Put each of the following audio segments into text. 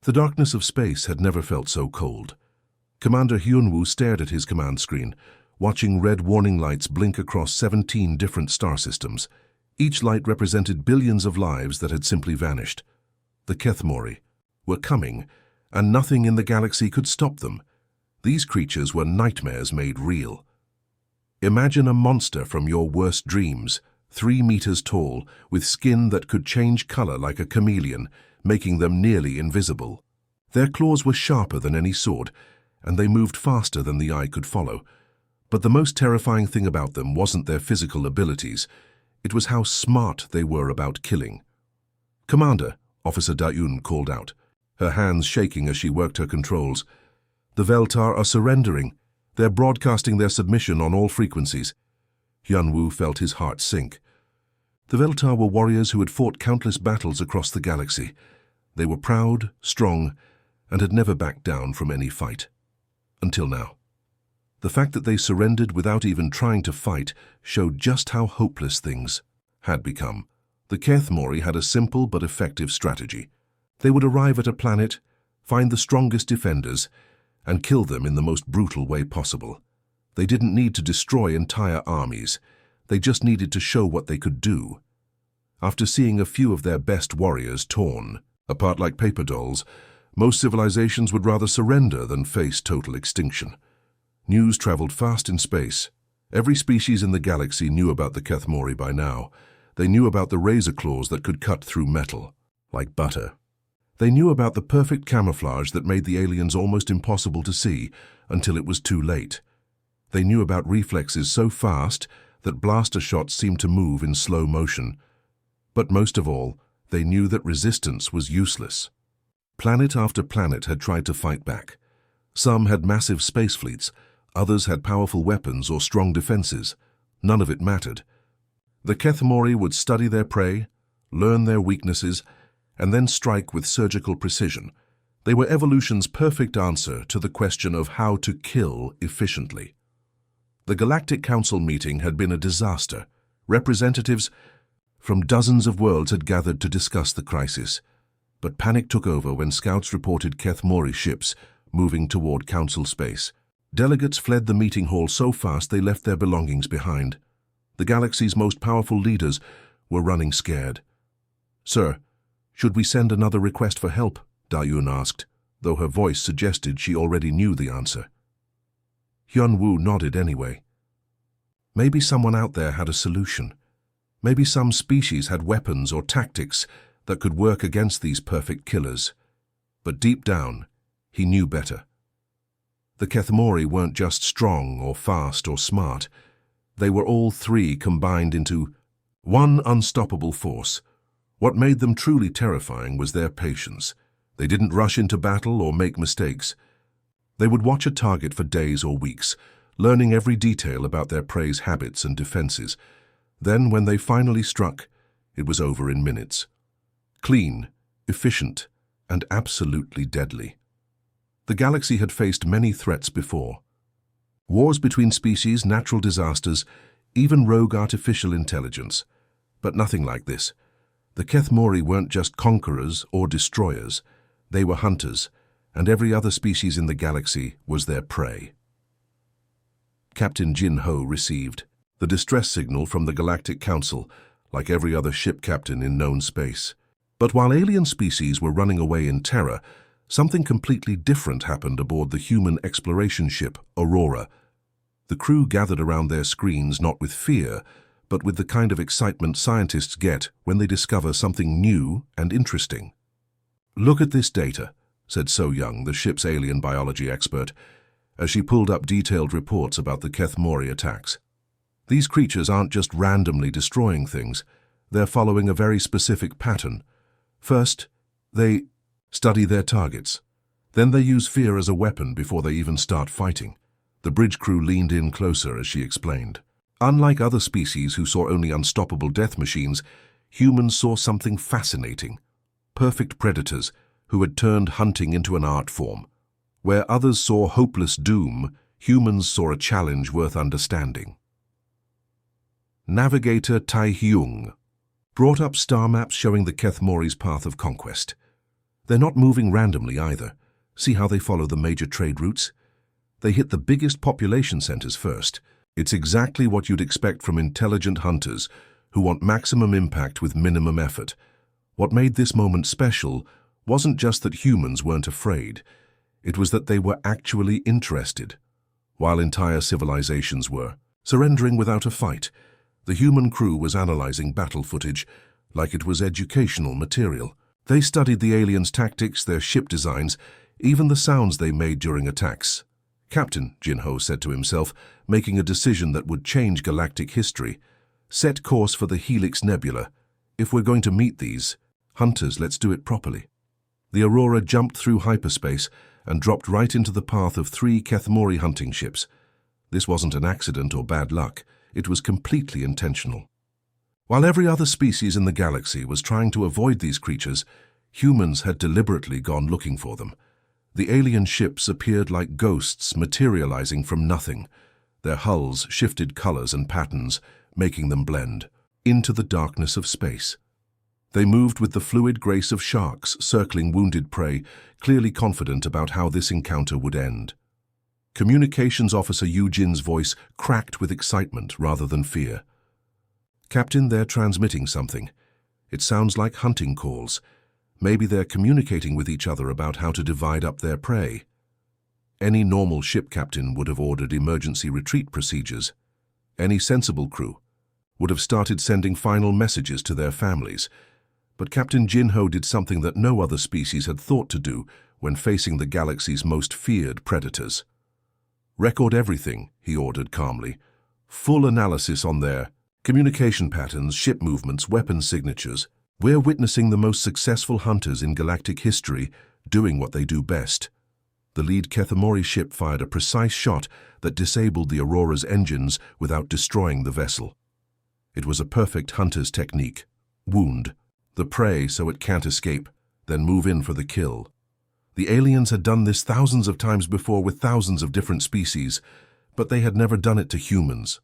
The darkness of space had never felt so cold. Commander Hyunwoo stared at his command screen, watching red warning lights blink across 17 different star systems. Each light represented billions of lives that had simply vanished. The Kethmori were coming, and nothing in the galaxy could stop them. These creatures were nightmares made real. Imagine a monster from your worst dreams, 3 meters tall, with skin that could change color like a chameleon, making them nearly invisible. Their claws were sharper than any sword, and they moved faster than the eye could follow. But the most terrifying thing about them wasn't their physical abilities. It was how smart they were about killing. "Commander," Officer Dayun called out, her hands shaking as she worked her controls. "The Veltar are surrendering. They're broadcasting their submission on all frequencies." Hyunwoo felt his heart sink. The Veltar were warriors who had fought countless battles across the galaxy. They were proud, strong, and had never backed down from any fight. Until now. The fact that they surrendered without even trying to fight showed just how hopeless things had become. The Kethmori had a simple but effective strategy. They would arrive at a planet, find the strongest defenders, and kill them in the most brutal way possible. They didn't need to destroy entire armies. They just needed to show what they could do. After seeing a few of their best warriors torn apart like paper dolls, most civilizations would rather surrender than face total extinction. News traveled fast in space. Every species in the galaxy knew about the Kethmori by now. They knew about the razor claws that could cut through metal, like butter. They knew about the perfect camouflage that made the aliens almost impossible to see until it was too late. They knew about reflexes so fast that blaster shots seemed to move in slow motion. But most of all, they knew that resistance was useless. Planet after planet had tried to fight back. Some had massive space fleets, others had powerful weapons or strong defenses. None of it mattered. The Kethmori would study their prey, learn their weaknesses, and then strike with surgical precision. They were evolution's perfect answer to the question of how to kill efficiently. The Galactic Council meeting had been a disaster. Representatives from dozens of worlds had gathered to discuss the crisis. But panic took over when scouts reported Kethmori ships moving toward Council space. Delegates fled the meeting hall so fast they left their belongings behind. The galaxy's most powerful leaders were running scared. "Sir, should we send another request for help?" Dayun asked, though her voice suggested she already knew the answer. Hyunwoo nodded anyway. Maybe someone out there had a solution. Maybe some species had weapons or tactics that could work against these perfect killers. But deep down, he knew better. The Kethmori weren't just strong or fast or smart. They were all three combined into one unstoppable force. What made them truly terrifying was their patience. They didn't rush into battle or make mistakes. They would watch a target for days or weeks, learning every detail about their prey's habits and defenses. Then, when they finally struck, it was over in minutes. Clean, efficient, and absolutely deadly. The galaxy had faced many threats before. Wars between species, natural disasters, even rogue artificial intelligence. But nothing like this. The Kethmori weren't just conquerors or destroyers. They were hunters, and every other species in the galaxy was their prey. Captain Jin Ho received the distress signal from the Galactic Council, like every other ship captain in known space. But while alien species were running away in terror, something completely different happened aboard the human exploration ship Aurora. The crew gathered around their screens not with fear, but with the kind of excitement scientists get when they discover something new and interesting. "Look at this data," said So Young, the ship's alien biology expert, as she pulled up detailed reports about the Kethmori attacks. "These creatures aren't just randomly destroying things. They're following a very specific pattern. First, they study their targets. Then they use fear as a weapon before they even start fighting." The bridge crew leaned in closer as she explained. Unlike other species who saw only unstoppable death machines, humans saw something fascinating. Perfect predators who had turned hunting into an art form. Where others saw hopeless doom, humans saw a challenge worth understanding. Navigator Tai Hyung brought up star maps showing the Kethmori's path of conquest. They're not moving randomly either. See how they follow the major trade routes? They hit the biggest population centers first. It's exactly what you'd expect from intelligent hunters who want maximum impact with minimum effort. What made this moment special wasn't just that humans weren't afraid. It was that they were actually interested, while entire civilizations were. Surrendering without a fight, the human crew was analyzing battle footage like it was educational material. They studied the aliens' tactics, their ship designs, even the sounds they made during attacks. Captain, Jinho said to himself, making a decision that would change galactic history. Set course for the Helix Nebula. If we're going to meet these hunters, let's do it properly. The Aurora jumped through hyperspace and dropped right into the path of 3 Kethmori hunting ships. This wasn't an accident or bad luck. It was completely intentional. While every other species in the galaxy was trying to avoid these creatures, humans had deliberately gone looking for them. The alien ships appeared like ghosts materializing from nothing. Their hulls shifted colors and patterns, making them blend into the darkness of space. They moved with the fluid grace of sharks circling wounded prey, clearly confident about how this encounter would end. Communications Officer Eugene voice cracked with excitement rather than fear. Captain, they're transmitting something. It sounds like hunting calls. Maybe they're communicating with each other about how to divide up their prey. Any normal ship captain would have ordered emergency retreat procedures. Any sensible crew would have started sending final messages to their families. But Captain Jinho did something that no other species had thought to do when facing the galaxy's most feared predators. Record everything, he ordered calmly. Full analysis on their communication patterns, ship movements, weapon signatures. We're witnessing the most successful hunters in galactic history doing what they do best. The lead Kethmori ship fired a precise shot that disabled the Aurora's engines without destroying the vessel. It was a perfect hunter's technique. Wound the prey so it can't escape, then move in for the kill. The aliens had done this thousands of times before with thousands of different species, but they had never done it to humans.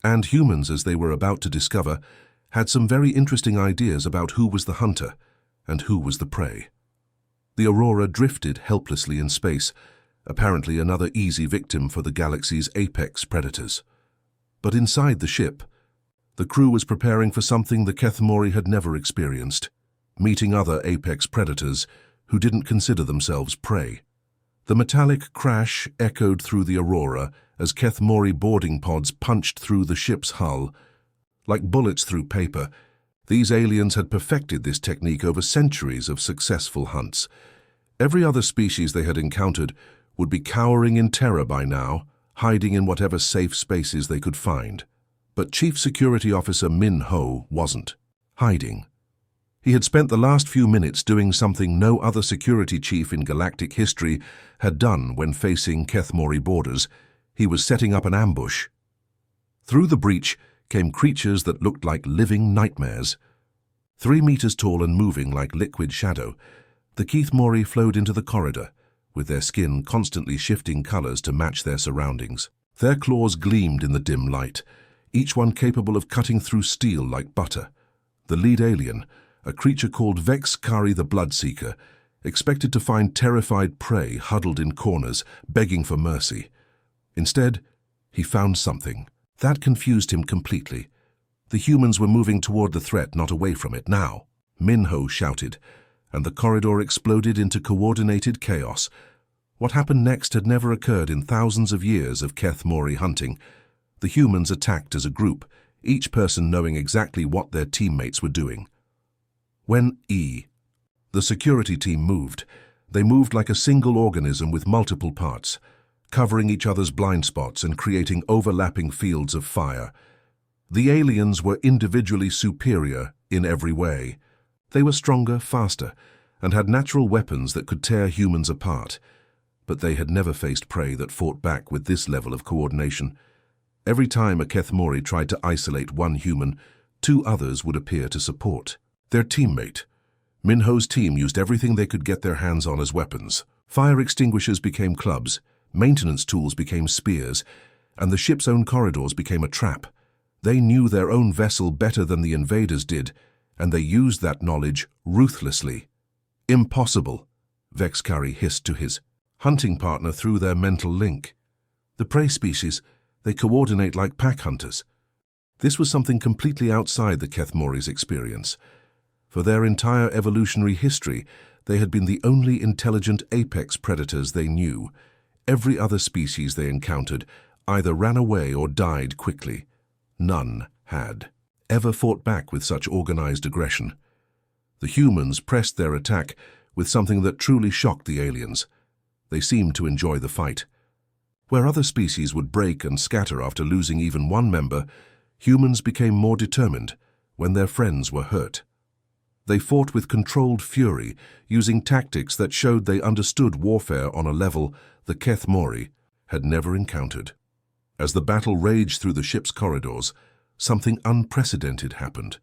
And humans, as they were about to discover, had some very interesting ideas about who was the hunter and who was the prey. The Aurora drifted helplessly in space, apparently another easy victim for the galaxy's apex predators. But inside the ship, the crew was preparing for something the Kethmori had never experienced, meeting other apex predators who didn't consider themselves prey. The metallic crash echoed through the Aurora as Kethmori boarding pods punched through the ship's hull. Like bullets through paper, these aliens had perfected this technique over centuries of successful hunts. Every other species they had encountered would be cowering in terror by now, hiding in whatever safe spaces they could find. But Chief Security Officer Min Ho wasn't hiding. He had spent the last few minutes doing something no other security chief in galactic history had done when facing Kethmori borders. He was setting up an ambush. Through the breach came creatures that looked like living nightmares. 3 meters tall and moving like liquid shadow, the Kethmori flowed into the corridor, with their skin constantly shifting colors to match their surroundings. Their claws gleamed in the dim light, each one capable of cutting through steel like butter. The lead alien, a creature called Vexkari the Bloodseeker, expected to find terrified prey huddled in corners, begging for mercy. Instead, he found something. That confused him completely. The humans were moving toward the threat, not away from it now. Minho shouted, and the corridor exploded into coordinated chaos. What happened next had never occurred in thousands of years of Kethmori hunting. The humans attacked as a group, each person knowing exactly what their teammates were doing. When the security team moved, they moved like a single organism with multiple parts, covering each other's blind spots and creating overlapping fields of fire. The aliens were individually superior in every way. They were stronger, faster, and had natural weapons that could tear humans apart. But they had never faced prey that fought back with this level of coordination. Every time a Kethmori tried to isolate one human, 2 others would appear to support their teammate. Minho's team used everything they could get their hands on as weapons. Fire extinguishers became clubs, maintenance tools became spears, and the ship's own corridors became a trap. They knew their own vessel better than the invaders did, and they used that knowledge ruthlessly. Impossible, Vexcari hissed to his hunting partner through their mental link. The prey species, they coordinate like pack hunters. This was something completely outside the Kethmori's experience. For their entire evolutionary history, they had been the only intelligent apex predators they knew. Every other species they encountered either ran away or died quickly. None had ever fought back with such organized aggression. The humans pressed their attack with something that truly shocked the aliens. They seemed to enjoy the fight. Where other species would break and scatter after losing even one member, humans became more determined when their friends were hurt. They fought with controlled fury, using tactics that showed they understood warfare on a level the Kethmori had never encountered. As the battle raged through the ship's corridors, something unprecedented happened.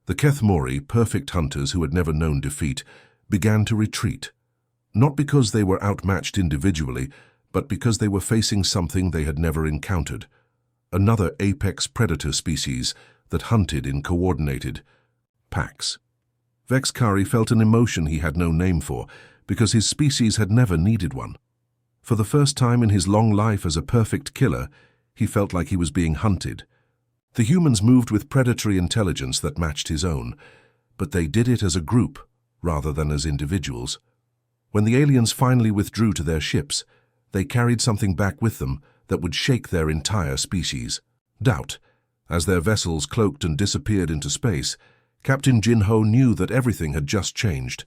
The Kethmori, perfect hunters who had never known defeat, began to retreat. Not because they were outmatched individually, but because they were facing something they had never encountered. Another apex predator species that hunted in coordinated packs. Vexcari felt an emotion he had no name for, because his species had never needed one. For the first time in his long life as a perfect killer, he felt like he was being hunted. The humans moved with predatory intelligence that matched his own, but they did it as a group rather than as individuals. When the aliens finally withdrew to their ships, they carried something back with them that would shake their entire species. Doubt. As their vessels cloaked and disappeared into space, Captain Jinho knew that everything had just changed.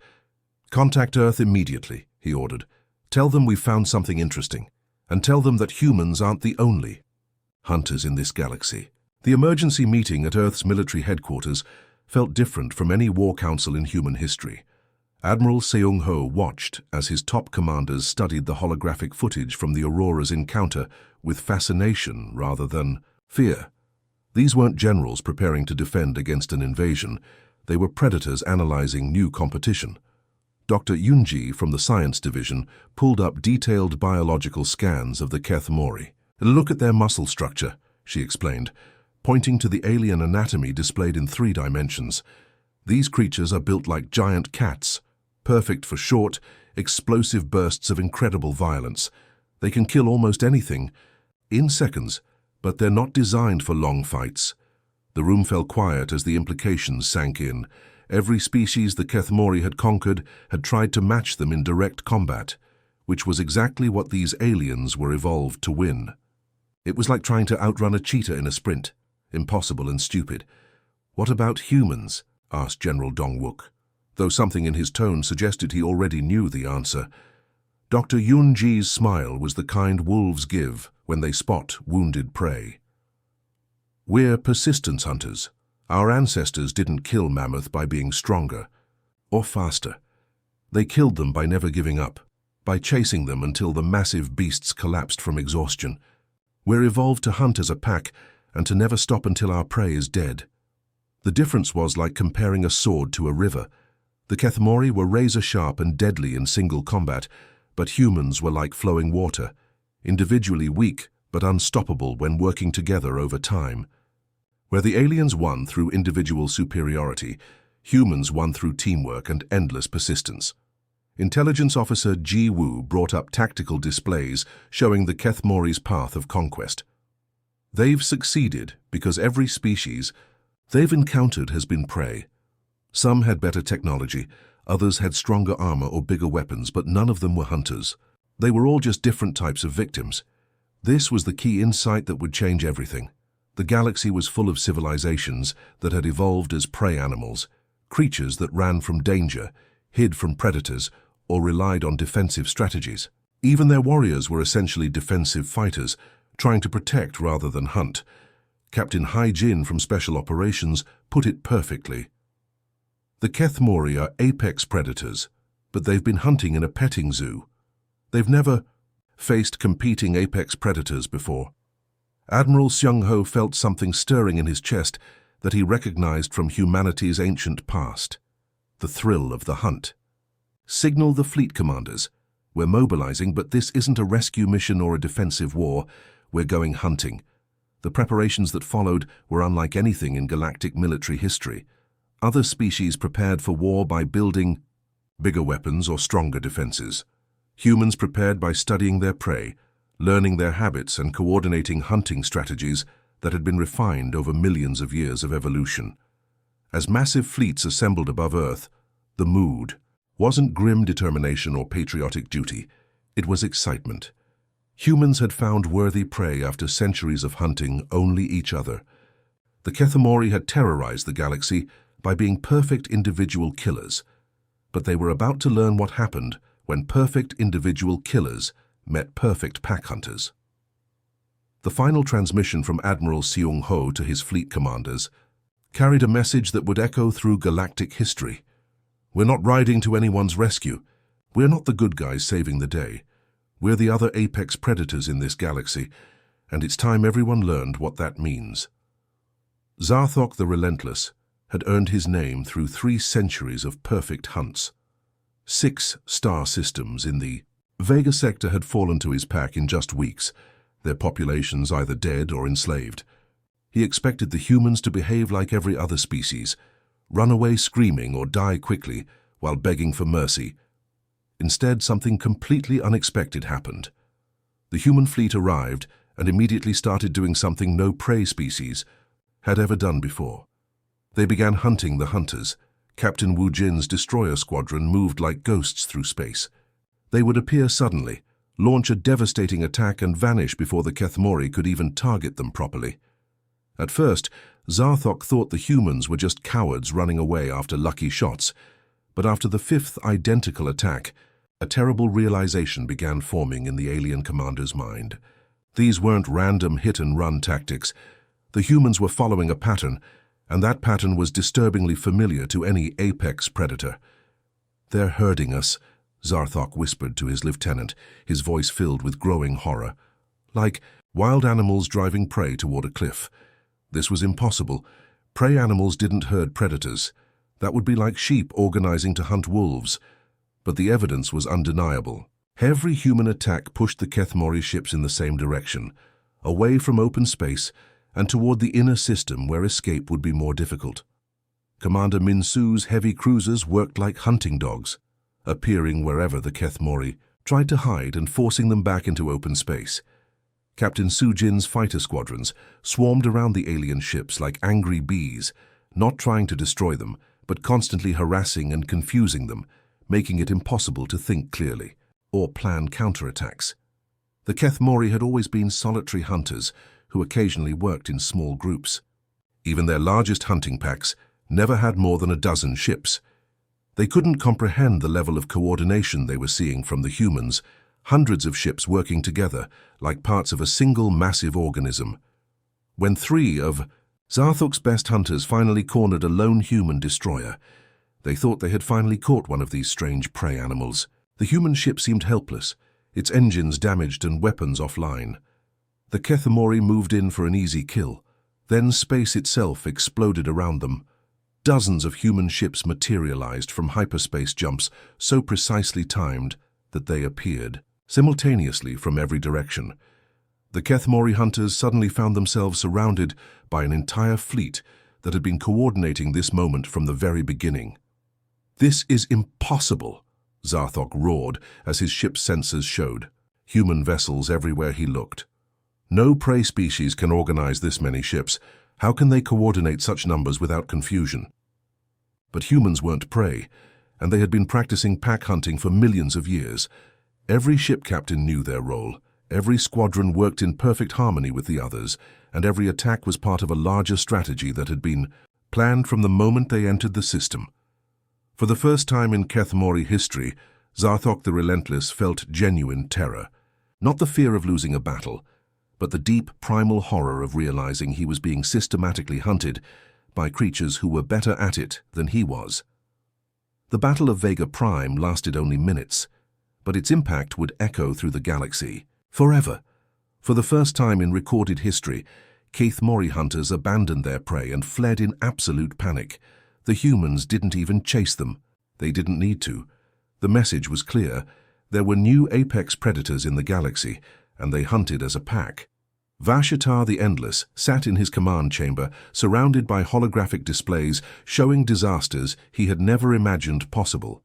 "Contact Earth immediately," he ordered. "Tell them we've found something interesting, and tell them that humans aren't the only hunters in this galaxy." The emergency meeting at Earth's military headquarters felt different from any war council in human history. Admiral Seung-ho watched as his top commanders studied the holographic footage from the Aurora's encounter with fascination rather than fear. These weren't generals preparing to defend against an invasion. They were predators analyzing new competition. Dr. Yunji from the Science Division pulled up detailed biological scans of the Kethmori. "Look at their muscle structure," she explained, pointing to the alien anatomy displayed in 3 dimensions. "These creatures are built like giant cats, perfect for short, explosive bursts of incredible violence. They can kill almost anything in seconds, but they're not designed for long fights." The room fell quiet as the implications sank in. Every species the Kethmori had conquered had tried to match them in direct combat, which was exactly what these aliens were evolved to win. It was like trying to outrun a cheetah in a sprint. Impossible and stupid. "What about humans?" asked General Dongwook, though something in his tone suggested he already knew the answer. Dr. Yunji's smile was the kind wolves give when they spot wounded prey. "We're persistence hunters. Our ancestors didn't kill mammoth by being stronger or faster. They killed them by never giving up, by chasing them until the massive beasts collapsed from exhaustion. We're evolved to hunt as a pack and to never stop until our prey is dead." The difference was like comparing a sword to a river. The Kethmori were razor-sharp and deadly in single combat, but humans were like flowing water, individually weak but unstoppable when working together over time. Where the aliens won through individual superiority, humans won through teamwork and endless persistence. Intelligence Officer Ji Woo brought up tactical displays showing the Kethmori's path of conquest. They've succeeded because every species they've encountered has been prey. Some had better technology, others had stronger armor or bigger weapons, but none of them were hunters. They were all just different types of victims. This was the key insight that would change everything. The galaxy was full of civilizations that had evolved as prey animals, creatures that ran from danger, hid from predators, or relied on defensive strategies. Even their warriors were essentially defensive fighters, trying to protect rather than hunt. Captain Hai-Jin from Special Operations put it perfectly. The Kethmori are apex predators, but they've been hunting in a petting zoo. They've never faced competing apex predators before. Admiral Seung-ho felt something stirring in his chest that he recognized from humanity's ancient past. The thrill of the hunt. "Signal the fleet commanders. We're mobilizing, but this isn't a rescue mission or a defensive war. We're going hunting." The preparations that followed were unlike anything in galactic military history. Other species prepared for war by building bigger weapons or stronger defenses. Humans prepared by studying their prey, learning their habits and coordinating hunting strategies that had been refined over millions of years of evolution. As massive fleets assembled above Earth, the mood wasn't grim determination or patriotic duty, it was excitement. Humans had found worthy prey after centuries of hunting only each other. The Kethemori had terrorized the galaxy by being perfect individual killers, but they were about to learn what happened when perfect individual killers met perfect pack hunters. The final transmission from Admiral Seung-ho to his fleet commanders carried a message that would echo through galactic history. We're not riding to anyone's rescue. We're not the good guys saving the day. We're the other apex predators in this galaxy, and it's time everyone learned what that means. Zarthok the Relentless had earned his name through 3 centuries of perfect hunts. 6 star systems in the Vega sector had fallen to his pack in just weeks, their populations either dead or enslaved. He expected the humans to behave like every other species, run away screaming or die quickly while begging for mercy. Instead, something completely unexpected happened. The human fleet arrived and immediately started doing something no prey species had ever done before. They began hunting the hunters. Captain Wu Jin's destroyer squadron moved like ghosts through space. They would appear suddenly, launch a devastating attack and vanish before the Kethemori could even target them properly. At first, Zarthok thought the humans were just cowards running away after lucky shots, but after the 5th identical attack, a terrible realization began forming in the alien commander's mind. These weren't random hit-and-run tactics. The humans were following a pattern, and that pattern was disturbingly familiar to any apex predator. "They're herding us," Zarthok whispered to his lieutenant, his voice filled with growing horror. Like wild animals driving prey toward a cliff. This was impossible. Prey animals didn't herd predators. That would be like sheep organizing to hunt wolves. But the evidence was undeniable. Every human attack pushed the Kethemori ships in the same direction, away from open space and toward the inner system where escape would be more difficult. Commander Minsu's heavy cruisers worked like hunting dogs, appearing wherever the Kethemori tried to hide and forcing them back into open space. Captain Sujin's fighter squadrons swarmed around the alien ships like angry bees, not trying to destroy them, but constantly harassing and confusing them, making it impossible to think clearly or plan counterattacks. The Kethemori had always been solitary hunters who occasionally worked in small groups. Even their largest hunting packs never had more than a dozen ships. They couldn't comprehend the level of coordination they were seeing from the humans, hundreds of ships working together like parts of a single massive organism. When 3 of Zarthok's best hunters finally cornered a lone human destroyer, they thought they had finally caught one of these strange prey animals. The human ship seemed helpless, its engines damaged and weapons offline. The Kethemori moved in for an easy kill. Then space itself exploded around them. Dozens of human ships materialized from hyperspace jumps so precisely timed that they appeared simultaneously from every direction. The Kethemori hunters suddenly found themselves surrounded by an entire fleet that had been coordinating this moment from the very beginning. "This is impossible," Zarthok roared as his ship's sensors showed. Human vessels everywhere he looked. No prey species can organize this many ships. How can they coordinate such numbers without confusion? But humans weren't prey, and they had been practicing pack hunting for millions of years. Every ship captain knew their role. Every squadron worked in perfect harmony with the others, and every attack was part of a larger strategy that had been planned from the moment they entered the system. For the first time in Kethemori history, Zarthok the Relentless felt genuine terror. Not the fear of losing a battle, but the deep, primal horror of realizing he was being systematically hunted by creatures who were better at it than he was. The Battle of Vega Prime lasted only minutes, but its impact would echo through the galaxy forever. For the first time in recorded history, Kethemori hunters abandoned their prey and fled in absolute panic. The humans didn't even chase them. They didn't need to. The message was clear. There were new apex predators in the galaxy, and they hunted as a pack. Vashatar the Endless sat in his command chamber, surrounded by holographic displays showing disasters he had never imagined possible.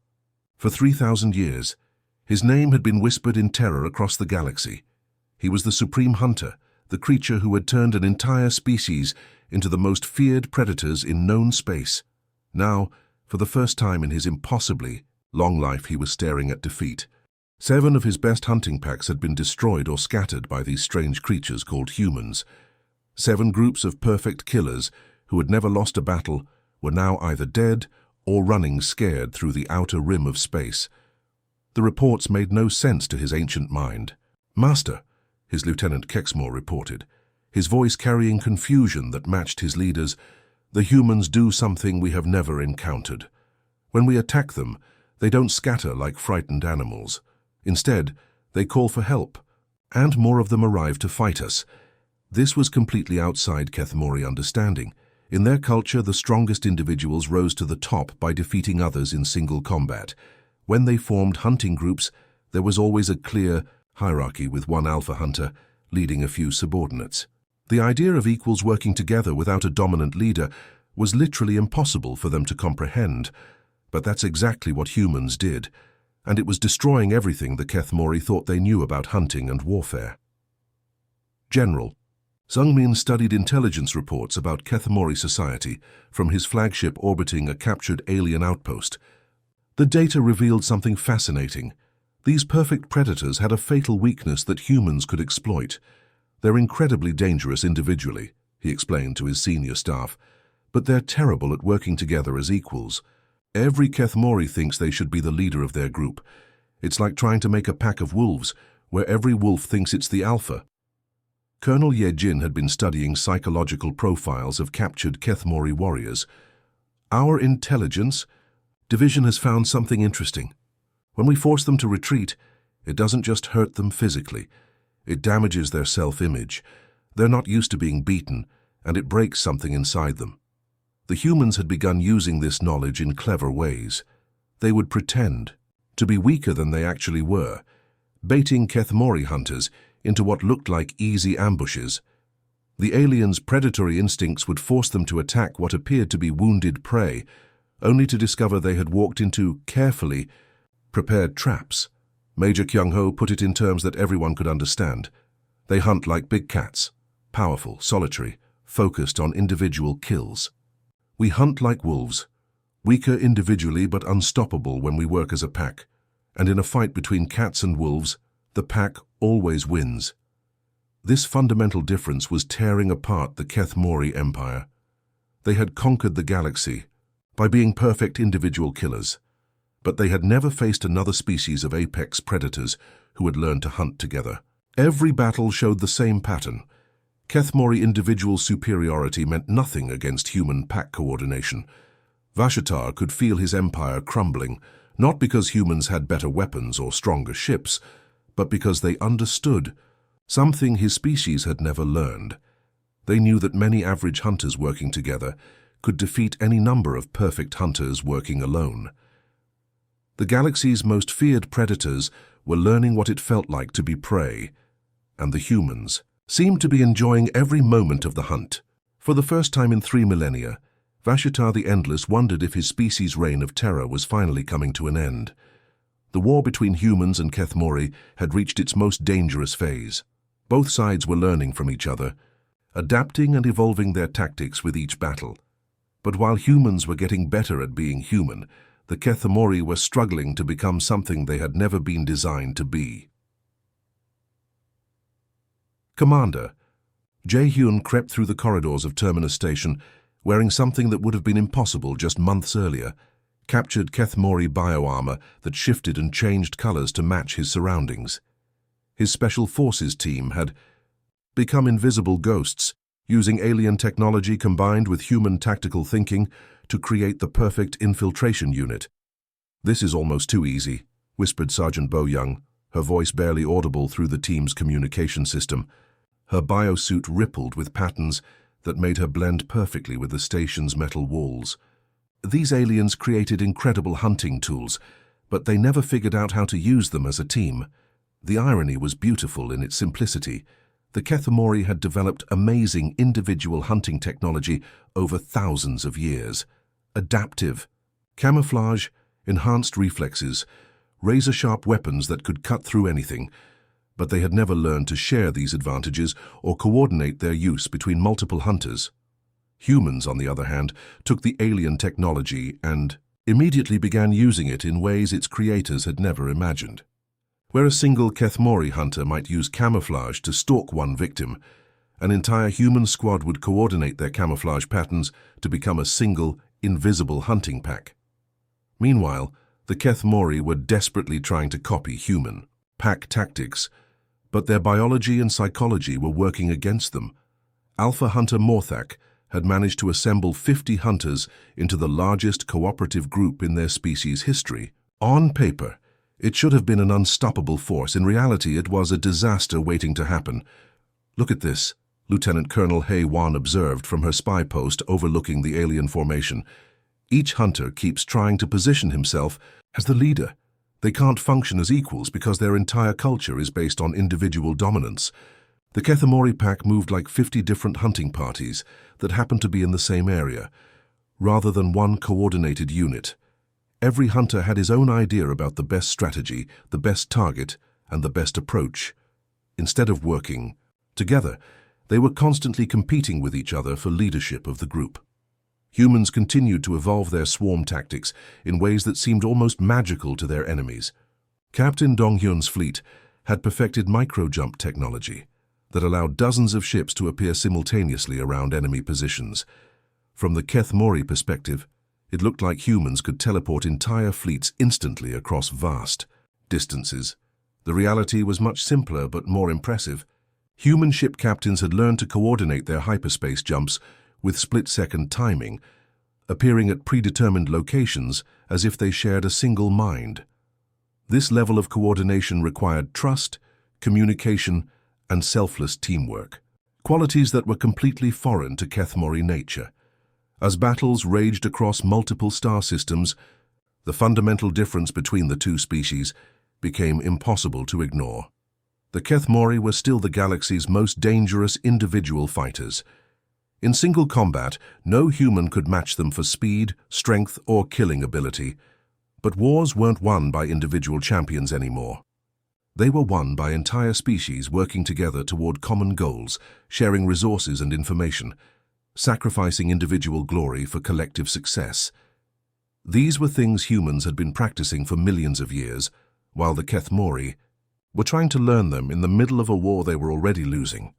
For 3,000 years, his name had been whispered in terror across the galaxy. He was the supreme hunter, the creature who had turned an entire species into the most feared predators in known space. Now, for the first time in his impossibly long life, he was staring at defeat. 7 of his best hunting packs had been destroyed or scattered by these strange creatures called humans. 7 groups of perfect killers who had never lost a battle were now either dead or running scared through the outer rim of space. The reports made no sense to his ancient mind. "Master," his Lieutenant Kexmore reported, his voice carrying confusion that matched his leader's, "the humans do something we have never encountered. When we attack them, they don't scatter like frightened animals. Instead, they call for help, and more of them arrive to fight us." This was completely outside Kethmori understanding. In their culture, the strongest individuals rose to the top by defeating others in single combat. When they formed hunting groups, there was always a clear hierarchy with one alpha hunter leading a few subordinates. The idea of equals working together without a dominant leader was literally impossible for them to comprehend. But that's exactly what humans did, and it was destroying everything the Kethmori thought they knew about hunting and warfare. General Sungmin studied intelligence reports about Kethmori society from his flagship orbiting a captured alien outpost. The data revealed something fascinating. These perfect predators had a fatal weakness that humans could exploit. "They're incredibly dangerous individually," he explained to his senior staff, "but they're terrible at working together as equals. Every Kethmori thinks they should be the leader of their group. It's like trying to make a pack of wolves, where every wolf thinks it's the alpha." Colonel Ye Jin had been studying psychological profiles of captured Kethmori warriors. "Our intelligence division has found something interesting. When we force them to retreat, it doesn't just hurt them physically. It damages their self-image. They're not used to being beaten, and it breaks something inside them." The humans had begun using this knowledge in clever ways. They would pretend to be weaker than they actually were, baiting Kethmori hunters into what looked like easy ambushes. The aliens' predatory instincts would force them to attack what appeared to be wounded prey, only to discover they had walked into carefully prepared traps. Major Kyung-ho put it in terms that everyone could understand. They hunt like big cats, powerful, solitary, focused on individual kills. "We hunt like wolves, weaker individually but unstoppable when we work as a pack. And in a fight between cats and wolves, the pack always wins." This fundamental difference was tearing apart the Kethmori Empire. They had conquered the galaxy by being perfect individual killers, but they had never faced another species of apex predators who had learned to hunt together. Every battle showed the same pattern. Kethmori individual superiority meant nothing against human pack coordination. Vashatar could feel his empire crumbling, not because humans had better weapons or stronger ships, but because they understood something his species had never learned. They knew that many average hunters working together could defeat any number of perfect hunters working alone. The galaxy's most feared predators were learning what it felt like to be prey, and the humans seemed to be enjoying every moment of the hunt. For the first time in 3 millennia, Vashatar the Endless wondered if his species' reign of terror was finally coming to an end. The war between humans and Kethmori had reached its most dangerous phase. Both sides were learning from each other, adapting and evolving their tactics with each battle. But while humans were getting better at being human, the Kethmori were struggling to become something they had never been designed to be. "Commander," Jae-hyun crept through the corridors of Terminus Station, wearing something that would have been impossible just months earlier, captured Kethmori bioarmor that shifted and changed colors to match his surroundings. His Special Forces team had become invisible ghosts, using alien technology combined with human tactical thinking to create the perfect infiltration unit. "This is almost too easy," whispered Sergeant Bo-young, her voice barely audible through the team's communication system. Her biosuit rippled with patterns that made her blend perfectly with the station's metal walls. These aliens created incredible hunting tools, but they never figured out how to use them as a team. The irony was beautiful in its simplicity. The Kethmori had developed amazing individual hunting technology over thousands of years. Adaptive, camouflage, enhanced reflexes, razor-sharp weapons that could cut through anything, but they had never learned to share these advantages or coordinate their use between multiple hunters. Humans, on the other hand, took the alien technology and immediately began using it in ways its creators had never imagined. Where a single Kethmori hunter might use camouflage to stalk one victim, an entire human squad would coordinate their camouflage patterns to become a single, invisible hunting pack. Meanwhile, the Kethmori were desperately trying to copy human pack tactics, but their biology and psychology were working against them. Alpha hunter Morthak had managed to assemble 50 hunters into the largest cooperative group in their species' history. On paper, it should have been an unstoppable force. In reality, it was a disaster waiting to happen. "Look at this," Lieutenant Colonel Hei Wan observed from her spy post overlooking the alien formation. "Each hunter keeps trying to position himself as the leader. They can't function as equals because their entire culture is based on individual dominance." The Kethmori pack moved like 50 different hunting parties that happened to be in the same area, rather than one coordinated unit. Every hunter had his own idea about the best strategy, the best target, and the best approach. Instead of working together, they were constantly competing with each other for leadership of the group. Humans continued to evolve their swarm tactics in ways that seemed almost magical to their enemies. Captain Donghyun's fleet had perfected micro-jump technology that allowed dozens of ships to appear simultaneously around enemy positions. From the Kethmori perspective, it looked like humans could teleport entire fleets instantly across vast distances. The reality was much simpler but more impressive. Human ship captains had learned to coordinate their hyperspace jumps with split-second timing, appearing at predetermined locations as if they shared a single mind. This level of coordination required trust, communication, and selfless teamwork, qualities that were completely foreign to Kethmori nature. As battles raged across multiple star systems, the fundamental difference between the two species became impossible to ignore. The Kethmori were still the galaxy's most dangerous individual fighters. In single combat, no human could match them for speed, strength, or killing ability. But wars weren't won by individual champions anymore. They were won by entire species working together toward common goals, sharing resources and information, sacrificing individual glory for collective success. These were things humans had been practicing for millions of years, while the Kethmori were trying to learn them in the middle of a war they were already losing.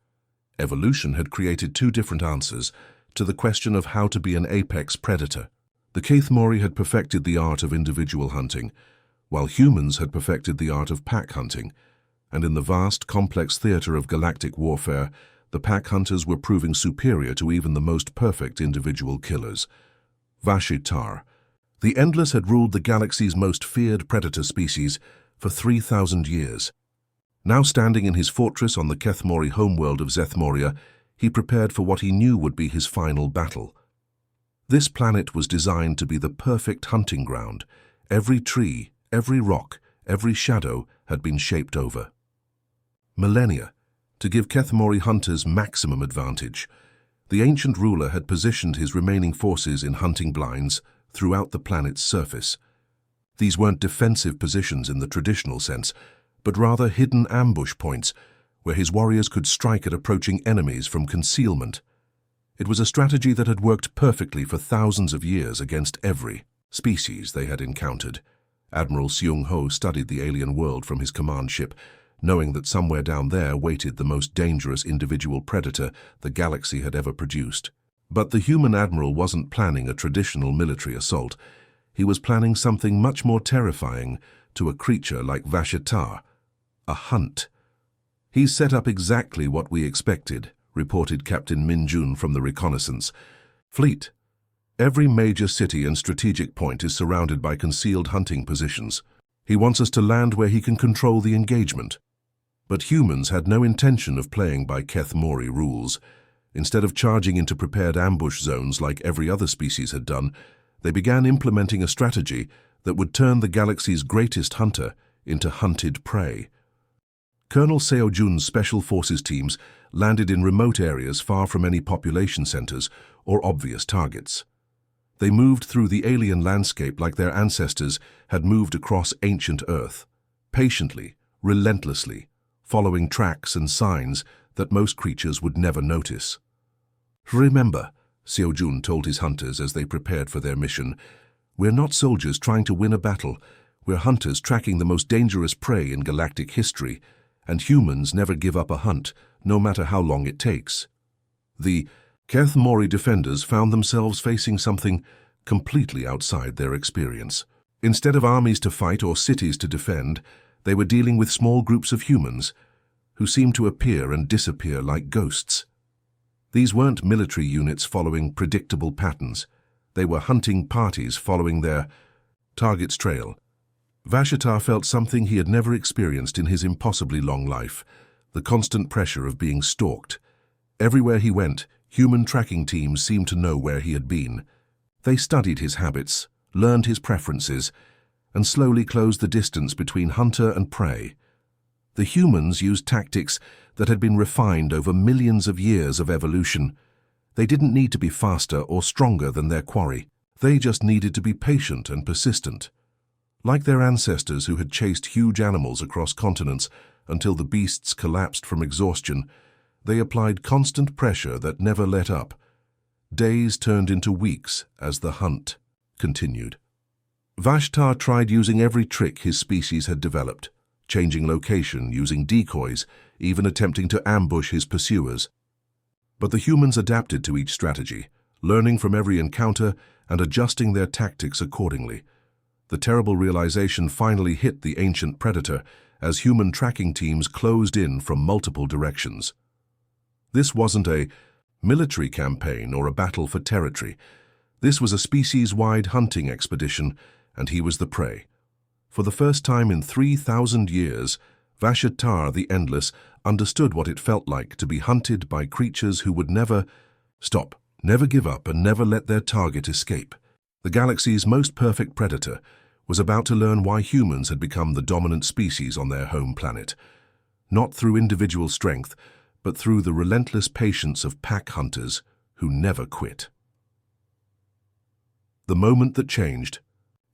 Evolution had created two different answers to the question of how to be an apex predator. The Kethmori had perfected the art of individual hunting, while humans had perfected the art of pack hunting, and in the vast, complex theater of galactic warfare, the pack hunters were proving superior to even the most perfect individual killers. Vashitar. The Endless had ruled the galaxy's most feared predator species for 3,000 years. Now standing in his fortress on the Kethmori homeworld of Zethmoria, he prepared for what he knew would be his final battle. This planet was designed to be the perfect hunting ground. Every tree, every rock, every shadow had been shaped over millennia to give Kethmori hunters maximum advantage. The ancient ruler had positioned his remaining forces in hunting blinds throughout the planet's surface. These weren't defensive positions in the traditional sense, but rather hidden ambush points where his warriors could strike at approaching enemies from concealment. It was a strategy that had worked perfectly for thousands of years against every species they had encountered. Admiral Seung-ho studied the alien world from his command ship, knowing that somewhere down there waited the most dangerous individual predator the galaxy had ever produced. But the human admiral wasn't planning a traditional military assault. He was planning something much more terrifying to a creature like Vashitar, a hunt. "He's set up exactly what we expected," reported Captain Min-jun from the reconnaissance fleet. "Every major city and strategic point is surrounded by concealed hunting positions. He wants us to land where he can control the engagement." But humans had no intention of playing by Kethmori rules. Instead of charging into prepared ambush zones like every other species had done, they began implementing a strategy that would turn the galaxy's greatest hunter into hunted prey. Colonel Seo-jun's Special Forces teams landed in remote areas far from any population centers or obvious targets. They moved through the alien landscape like their ancestors had moved across ancient Earth, patiently, relentlessly, following tracks and signs that most creatures would never notice. "Remember," Seojun told his hunters as they prepared for their mission, "we're not soldiers trying to win a battle. We're hunters tracking the most dangerous prey in galactic history, and humans never give up a hunt, no matter how long it takes." The Keth Mori defenders found themselves facing something completely outside their experience. Instead of armies to fight or cities to defend, they were dealing with small groups of humans who seemed to appear and disappear like ghosts. These weren't military units following predictable patterns. They were hunting parties following their target's trail. Vashatar felt something he had never experienced in his impossibly long life, the constant pressure of being stalked. Everywhere he went, human tracking teams seemed to know where he had been. They studied his habits, learned his preferences, and slowly closed the distance between hunter and prey. The humans used tactics that had been refined over millions of years of evolution. They didn't need to be faster or stronger than their quarry. They just needed to be patient and persistent. Like their ancestors who had chased huge animals across continents until the beasts collapsed from exhaustion, they applied constant pressure that never let up. Days turned into weeks as the hunt continued. Vashtar tried using every trick his species had developed, changing location, using decoys, even attempting to ambush his pursuers. But the humans adapted to each strategy, learning from every encounter and adjusting their tactics accordingly. The terrible realization finally hit the ancient predator as human tracking teams closed in from multiple directions. This wasn't a military campaign or a battle for territory. This was a species-wide hunting expedition, and he was the prey. For the first time in 3,000 years, Vashatar the Endless understood what it felt like to be hunted by creatures who would never stop, never give up, and never let their target escape. The galaxy's most perfect predator was about to learn why humans had become the dominant species on their home planet. Not through individual strength, but through the relentless patience of pack hunters who never quit. The moment that changed.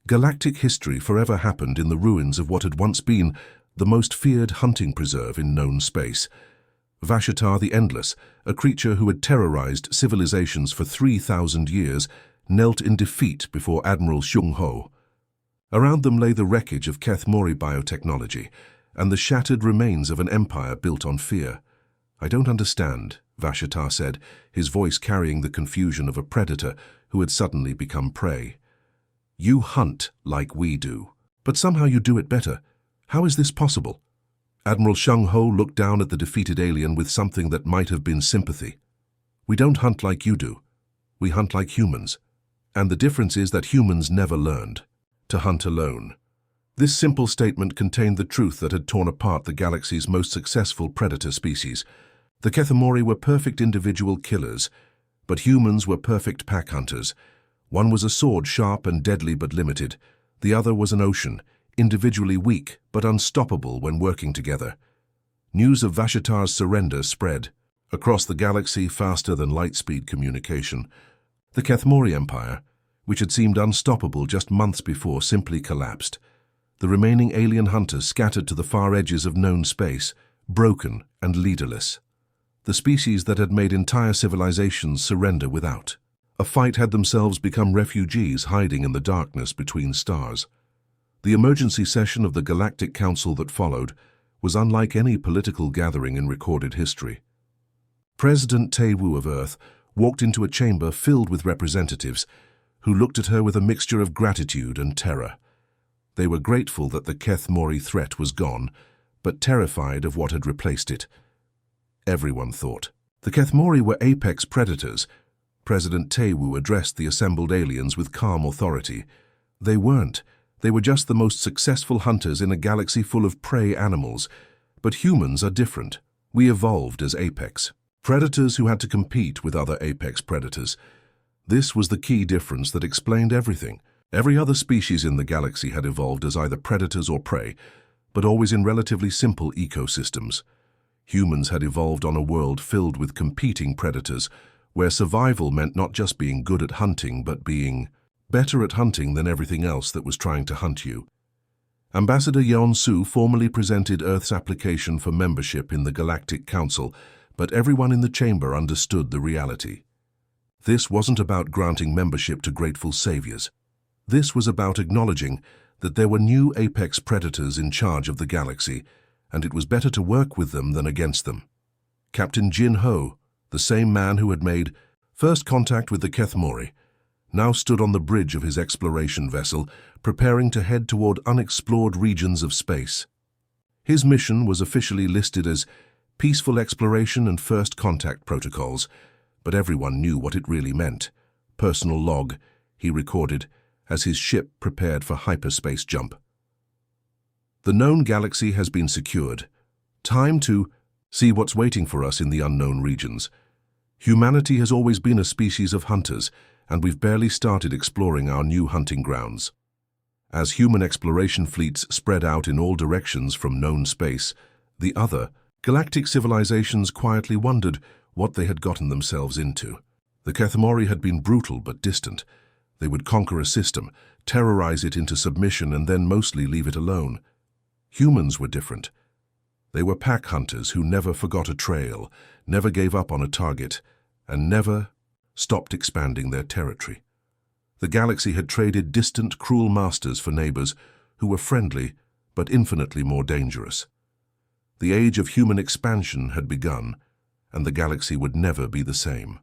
Galactic history forever happened in the ruins of what had once been the most feared hunting preserve in known space. Vashatar the Endless, a creature who had terrorized civilizations for 3,000 years, knelt in defeat before Admiral Xiong Ho. Around them lay the wreckage of Keth Mori biotechnology and the shattered remains of an empire built on fear. "I don't understand," Vashatar said, his voice carrying the confusion of a predator who had suddenly become prey. "You hunt like we do, but somehow you do it better. How is this possible?" Admiral Xiong Ho looked down at the defeated alien with something that might have been sympathy. "We don't hunt like you do. We hunt like humans. And the difference is that humans never learned to hunt alone." This simple statement contained the truth that had torn apart the galaxy's most successful predator species. The Kethemori were perfect individual killers, but humans were perfect pack hunters. One was a sword, sharp and deadly but limited. The other was an ocean, individually weak but unstoppable when working together. News of Vashatar's surrender spread across the galaxy faster than light-speed communication. The Kethmori Empire, which had seemed unstoppable just months before, simply collapsed. The remaining alien hunters scattered to the far edges of known space, broken and leaderless. The species that had made entire civilizations surrender without a fight had themselves become refugees hiding in the darkness between stars. The emergency session of the Galactic Council that followed was unlike any political gathering in recorded history. President Tae-woo of Earth walked into a chamber filled with representatives who looked at her with a mixture of gratitude and terror. They were grateful that the Keth Mori threat was gone, but terrified of what had replaced it. Everyone thought. The Keth Mori were apex predators. President Tae-woo addressed the assembled aliens with calm authority. They weren't. They were just the most successful hunters in a galaxy full of prey animals. But humans are different. We evolved as apex predators who had to compete with other apex predators. This was the key difference that explained everything. Every other species in the galaxy had evolved as either predators or prey, but always in relatively simple ecosystems. Humans had evolved on a world filled with competing predators, where survival meant not just being good at hunting, but being better at hunting than everything else that was trying to hunt you. Ambassador Yeon-su formally presented Earth's application for membership in the Galactic Council, but everyone in the chamber understood the reality. This wasn't about granting membership to grateful saviors. This was about acknowledging that there were new apex predators in charge of the galaxy, and it was better to work with them than against them. Captain Jin Ho, the same man who had made first contact with the Kethmori, now stood on the bridge of his exploration vessel, preparing to head toward unexplored regions of space. His mission was officially listed as Peaceful Exploration and First Contact Protocols, but everyone knew what it really meant. Personal log, he recorded, as his ship prepared for hyperspace jump. The known galaxy has been secured. Time to see what's waiting for us in the unknown regions. Humanity has always been a species of hunters, and we've barely started exploring our new hunting grounds. As human exploration fleets spread out in all directions from known space, the other galactic civilizations quietly wondered what they had gotten themselves into. The Kethmori had been brutal but distant. They would conquer a system, terrorize it into submission, and then mostly leave it alone. Humans were different. They were pack hunters who never forgot a trail, never gave up on a target, and never stopped expanding their territory. The galaxy had traded distant, cruel masters for neighbors who were friendly but infinitely more dangerous. The age of human expansion had begun, and the galaxy would never be the same.